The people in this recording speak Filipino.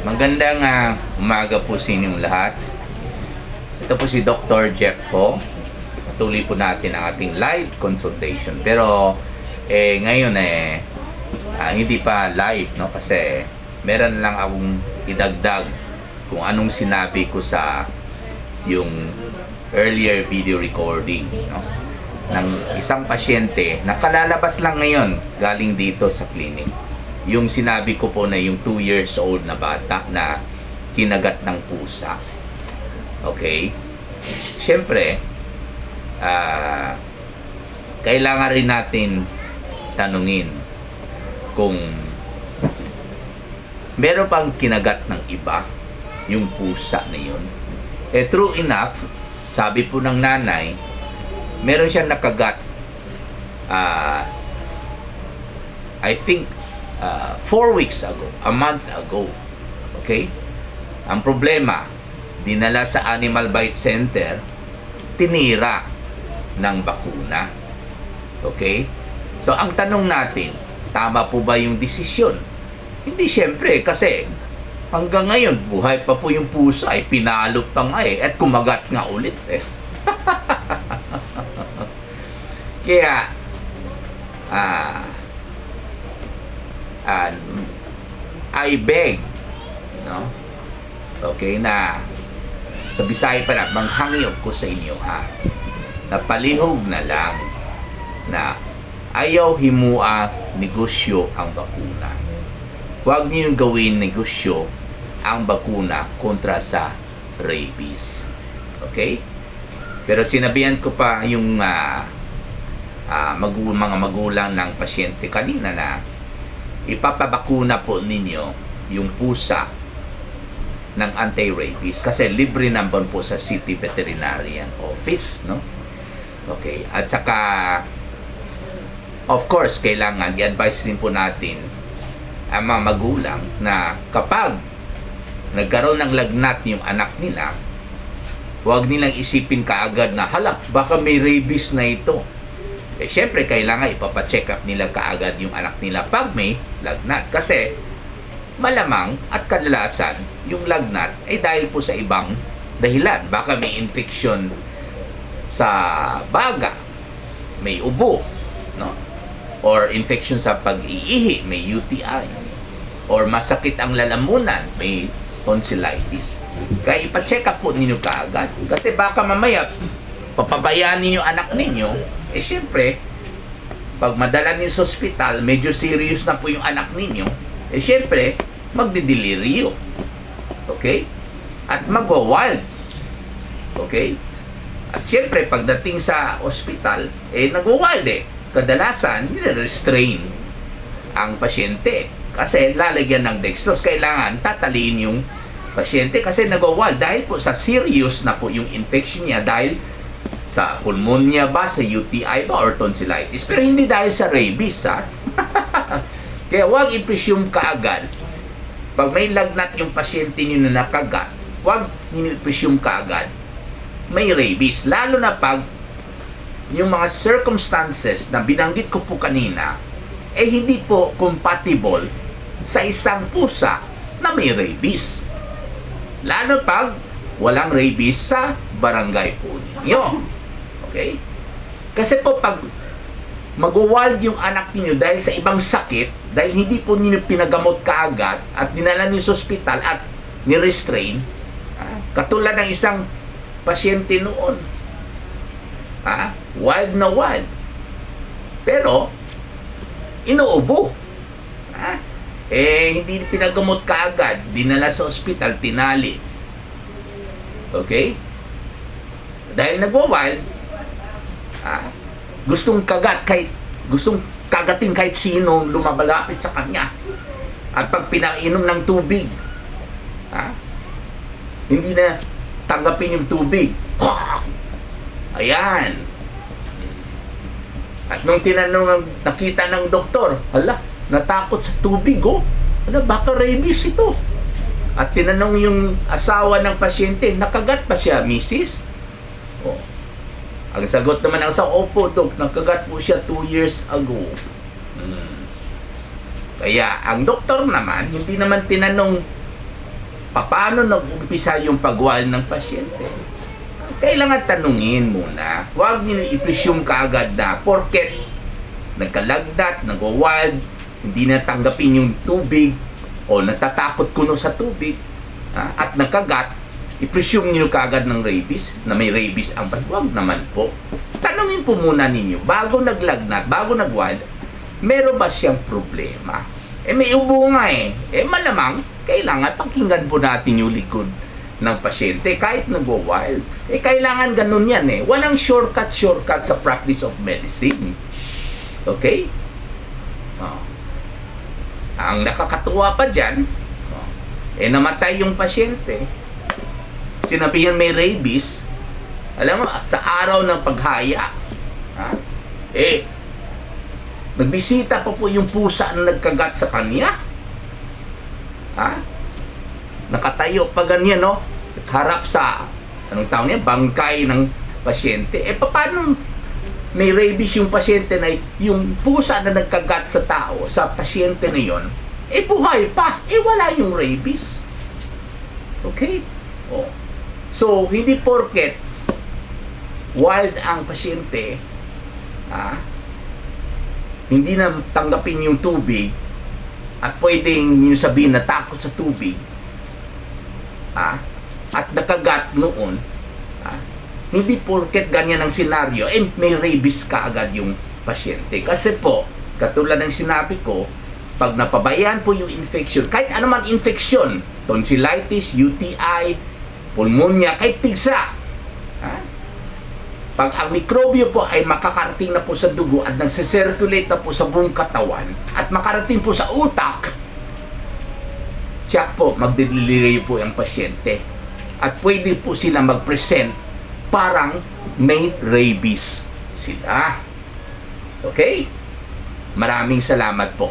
Magandang umaga po sa inyong lahat. Ito po si Dr. Jeff Ho. Patuloy po natin ang ating live consultation. Pero ngayon hindi pa live, no? Kasi meron lang akong idagdag kung anong sinabi ko sa yung earlier video recording, no? Ng isang pasyente na kalalabas lang ngayon galing dito sa clinic. Yung sinabi ko po na yung 2 years old na bata na kinagat ng pusa. Okay? Siyempre, kailangan rin natin tanungin kung meron pang kinagat ng iba yung pusa na yun. True enough, sabi po ng nanay, meron siyang nakagat I think 4 weeks ago, a month ago. Okay? Ang problema, dinala sa Animal Bite Center, tinira ng bakuna. Okay? So, ang tanong natin, tama po ba yung desisyon? Hindi, syempre, kasi hanggang ngayon, buhay pa po yung pusa, ay pinalot pa nga at kumagat nga ulit Kaya, I beg, no? Okay, na sa Bisaya pa na, manghangyo ko sa inyo, na palihog na lang na ayaw himua negosyo ang bakuna. Huwag niyong gawin negosyo ang bakuna kontra sa rabies. Okay? Pero sinabihan ko pa yung mga magulang ng pasyente kanina na ipapabakuna po ninyo yung pusa ng anti-rabies kasi libre naman po sa City Veterinarian Office, no? Okay, at saka of course kailangan i-advise rin po natin ang mga magulang na kapag nagkaroon ng lagnat yung anak nila, huwag nilang isipin kaagad na hala, baka may rabies na ito. Syempre, kailangan ipapacheck up nila kaagad yung anak nila pag may lagnat. Kasi, malamang at kadalasan, yung lagnat ay dahil po sa ibang dahilan. Baka may infection sa baga, may ubo, no? Or infection sa pag-iihi, may UTI. Or masakit ang lalamunan, may tonsillitis. Kaya ipacheck up po ninyo kaagad. Kasi baka mamaya, papabayaan ninyo anak ninyo, syempre, pag madala niyo sa ospital, medyo serious na po yung anak ninyo, syempre, magdideliryo. Okay? At magwa-wild. Okay? At syempre, pagdating sa ospital, nagwa-wild Kadalasan, nire-restrain ang pasyente. Kasi lalagyan ng dextrose. Kailangan tataliin yung pasyente kasi nagwa-wild. Dahil po sa serious na po yung infection niya dahil sa pulmonya ba, sa UTI ba, or tonsillitis. Pero hindi dahil sa rabies, Kaya huwag i-presume kaagad. Pag may lagnat yung pasyente niyo na nakagat, huwag i-presume kaagad may rabies. Lalo na pag yung mga circumstances na binanggit ko po kanina, hindi po compatible sa isang pusa na may rabies. Lalo pag walang rabies sa barangay po ninyo. Okay? Kasi po pag mag-wild yung anak niyo dahil sa ibang sakit, dahil hindi po niyo pinagamot kaagad at dinala niyo sa ospital at ni-restrain, katulad ng isang pasyente noon, wild na wild. Pero, inuubo. Hindi pinagamot kaagad, dinala sa ospital, tinali. Okay? Dahil nagwa-wild, gustong kagatin kahit sino lumabalapit sa kanya. At pag pinainom ng tubig, hindi na tanggapin yung tubig. Ayan. At nung nakita ng doktor, hala, natakot sa tubig, hala, baka rabies ito. At tinanong yung asawa ng pasyente, nakagat pa siya, misis? Ang sagot naman ng sa opo, Dok, nakagat po siya 2 years ago. Kaya ang doktor naman, hindi naman tinanong paano nag-umpisa yung pag-wild ng pasyente. Kailangan tanungin muna. Huwag niyo i-presume kaagad na porket nagkalagnat, nag-wild, hindi natanggapin yung tubig o natatakot kuno sa tubig at nagkagat, i-presume niyo kaagad ng rabies, na may rabies ang pag. Huwag naman po. Tanungin po muna ninyo, bago naglagnat, bago nag-wild, meron ba siyang problema? May ubo nga malamang, kailangan pakinggan po natin yung likod ng pasyente kahit nag-wild. Kailangan ganun yan Walang shortcut sa practice of medicine. Okay? Ang nakakatuwa pa dyan, namatay yung pasyente. Sinabihan may rabies. Alam mo, sa araw ng paghaya, nagbisita pa po yung pusa na nagkagat sa kanya. Nakatayo pa ganyan, harap sa, anong tawag niya, bangkay ng pasyente. Paano may rabies yung pasyente na, yung pusa na nagkagat sa tao, sa pasyente na yon, buhay pa, wala yung rabies. Okay? So, hindi porket wild ang pasyente, hindi na tanggapin yung tubig at pwedeng yung sabihin na takot sa tubig at nakagat noon, hindi porket ganyan ang senaryo may rabies ka agad yung pasyente. Kasi po, katulad ng sinabi ko, pag napabayaan po yung infection, kahit anumang infection, tonsillitis, UTI, pulmonya, kahit pigsa, pag ang mikrobyo po ay makakarating na po sa dugo at nagsisirculate na po sa buong katawan at makarating po sa utak, tiyak po, magde-delirium po ang pasyente. At pwede po sila mag-present parang may rabies sila. Okay? Maraming salamat po.